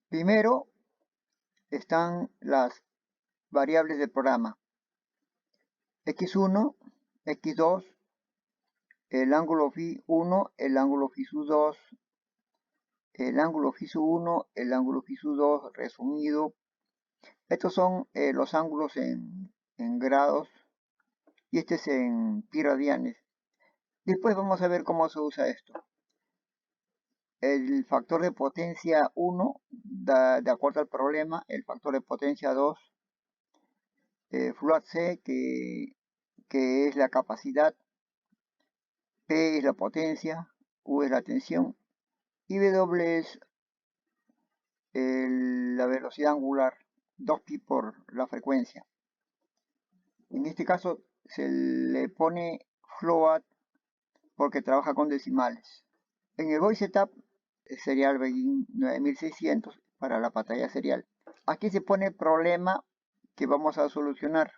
Primero están las variables del programa. X1, X2, el ángulo Φ1, el ángulo Φ2, el ángulo Φ1, el ángulo Φ2 resumido. Estos son los ángulos en grados y este es en pi radianes. Después vamos a ver cómo se usa esto. El factor de potencia 1 da, de acuerdo al problema, el factor de potencia 2, float C, que es la capacidad, P es la potencia, U es la tensión, y W es la velocidad angular, 2pi por la frecuencia. En este caso se le pone float porque trabaja con decimales. En el voice setup, serial Begin 9600 para la pantalla serial. Aquí se pone el problema que vamos a solucionar.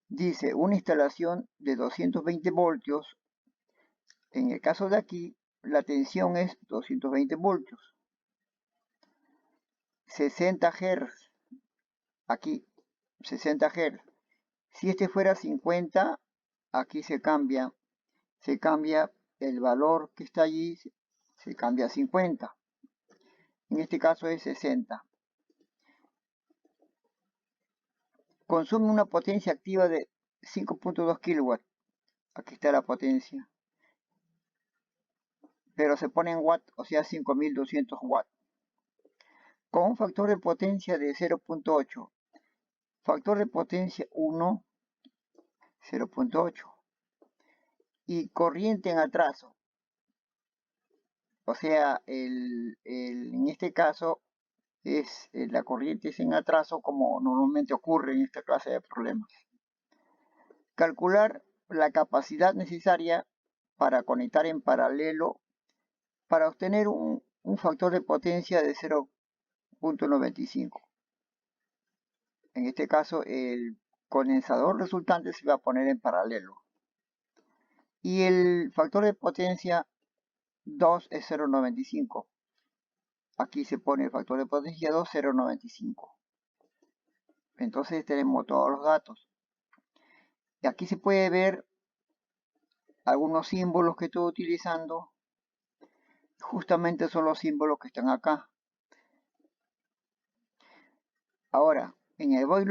Dice una instalación de 220 voltios. En el caso de aquí, la tensión es 220 voltios. 60 Hz. Aquí, 60 Hz. Si este fuera 50, aquí se cambia el valor que está allí, se cambia a 50. En este caso es 60. Consume una potencia activa de 5.2 kW. Aquí está la potencia. Pero se pone en watt, o sea 5200 watts. Con un factor de potencia de 0.8. Factor de potencia 1, 0.8. Y corriente en atraso. O sea, en este caso es la corriente es en atraso, como normalmente ocurre en esta clase de problemas. Calcular la capacidad necesaria para conectar en paralelo para obtener un factor de potencia de 0.95. En este caso el condensador resultante se va a poner en paralelo. Y el factor de potencia 2 es 0.95. Aquí se pone el factor de potencia 2, 0.95. Entonces tenemos todos los datos. Y aquí se puede ver algunos símbolos que estoy utilizando. Justamente son los símbolos que están acá. Ahora, en el void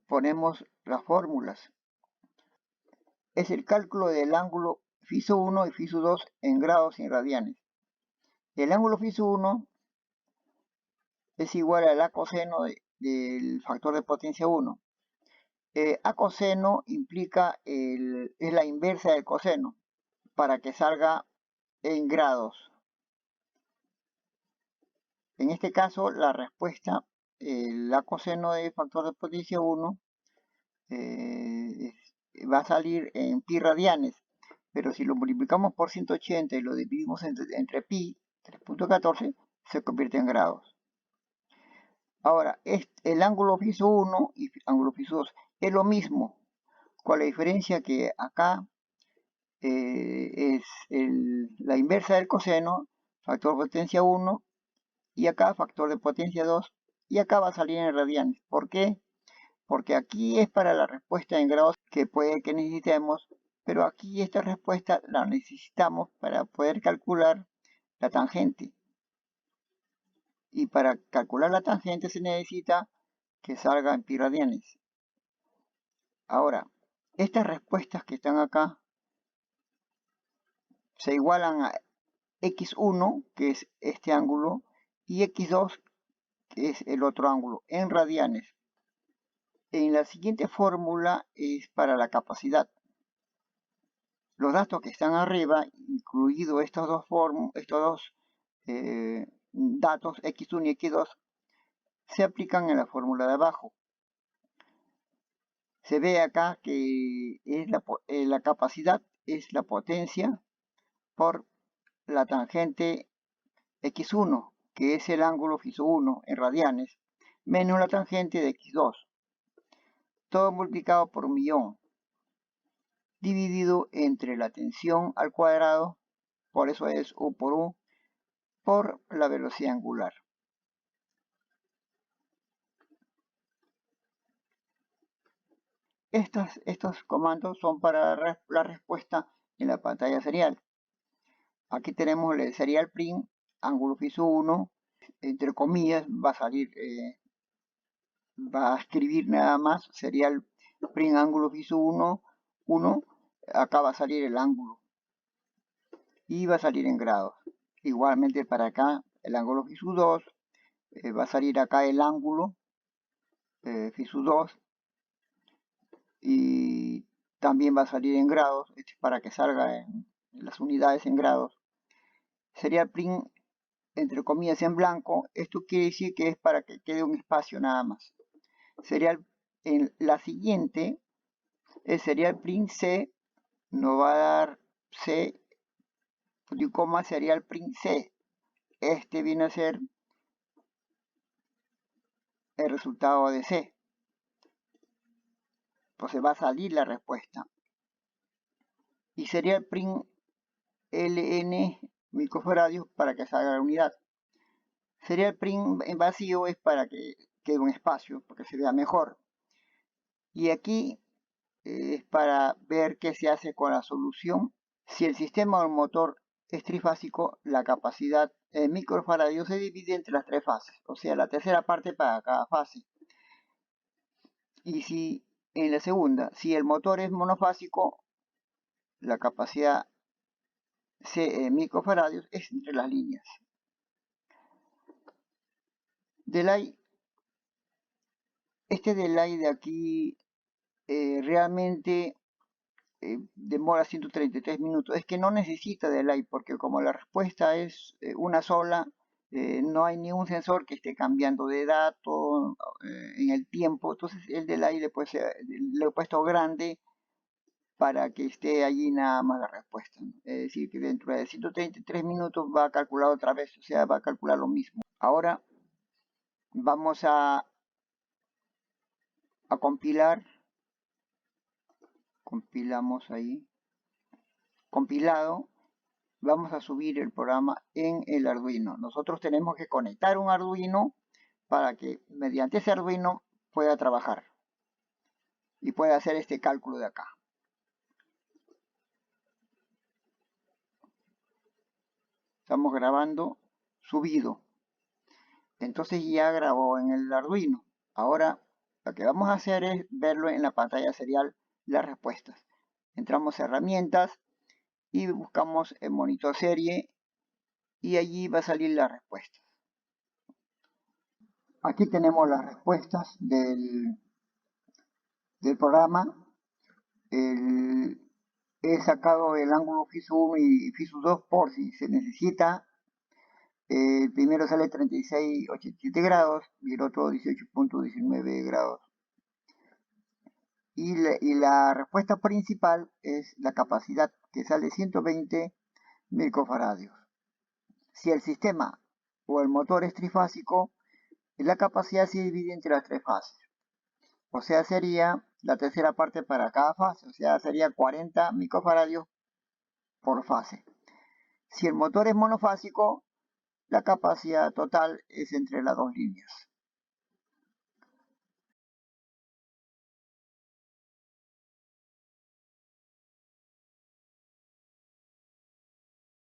ponemos las fórmulas. Es el cálculo del ángulo Φ1 y Φ2 en grados y en radianes. El ángulo Φ1 es igual al A coseno del factor de potencia 1. A coseno implica es la inversa del coseno para que salga en grados. En este caso, la respuesta, el A coseno del factor de potencia 1 va a salir en pi radianes, pero si lo multiplicamos por 180 y lo dividimos entre pi, 3.14, se convierte en grados. Ahora, el ángulo Φ1 y ángulo Φ2 es lo mismo, con la diferencia que acá es la inversa del coseno, factor de potencia 1, y acá factor de potencia 2, y acá va a salir en radianes. ¿Por qué? Porque aquí es para la respuesta en grados que puede que necesitemos, pero aquí esta respuesta la necesitamos para poder calcular la tangente. Y para calcular la tangente se necesita que salga en pi radianes. Ahora, estas respuestas que están acá se igualan a x1, que es este ángulo, y x2, que es el otro ángulo, en radianes. En la siguiente fórmula es para la capacidad. Los datos que están arriba, incluidos estos dos datos, x1 y x2, se aplican en la fórmula de abajo. Se ve acá que es la capacidad es la potencia por la tangente x1, que es el ángulo Φ1 en radianes, menos la tangente de x2. Todo multiplicado por 1.000.000, dividido entre la tensión al cuadrado, por eso es U por U, por la velocidad angular. estos comandos son para la respuesta en la pantalla serial. Aquí tenemos el serial print, ángulo fijo 1, entre comillas va a salir, va a escribir nada más serial print ángulo fijo 1, acá va a salir el ángulo y va a salir en grados. Igualmente para acá el ángulo fijo 2, va a salir acá el ángulo fijo 2 y también va a salir en grados, este es para que salga en las unidades en grados. Serial print entre comillas en blanco, esto quiere decir que es para que quede un espacio nada más. Serial en la siguiente, el serial print C nos va a dar C, punto y coma, serial print C. Este viene a ser el resultado de C. Entonces va a salir la respuesta. Y serial print LN microfarados para que salga la unidad. Serial print en vacío es para que quede un espacio, porque se vea mejor. Y aquí es para ver qué se hace con la solución. Si el sistema o el motor es trifásico, la capacidad en microfarados se divide entre las tres fases, o sea, la tercera parte para cada fase. Y si en la segunda, si el motor es monofásico, la capacidad C en microfarados es entre las líneas. Delay, este delay de aquí realmente demora 133 minutos. Es que no necesita delay porque como la respuesta es una sola, no hay ni un sensor que esté cambiando de dato en el tiempo. Entonces el delay le he puesto grande para que esté allí nada más la respuesta, ¿no? Es decir, que dentro de 133 minutos va a calcular otra vez, o sea, va a calcular lo mismo. Ahora vamos a compilar. Compilamos ahí. Compilado. Vamos a subir el programa en el Arduino. Nosotros tenemos que conectar un Arduino para que mediante ese Arduino pueda trabajar y pueda hacer este cálculo de acá. Estamos grabando subido. Entonces ya grabó en el Arduino. Ahora lo que vamos a hacer es verlo en la pantalla serial las respuestas. Entramos a herramientas y buscamos el monitor serie y allí va a salir las respuestas. Aquí tenemos las respuestas del programa. He sacado el ángulo fijo 1 y fijo 2 por si se necesita. El primero sale 36,87 grados y el otro 18,19 grados. Y la respuesta principal es la capacidad, que sale 120 microfarados. Si el sistema o el motor es trifásico, la capacidad se divide entre las tres fases. O sea, sería la tercera parte para cada fase, o sea, sería 40 microfarados por fase. Si el motor es monofásico, la capacidad total es entre las dos líneas.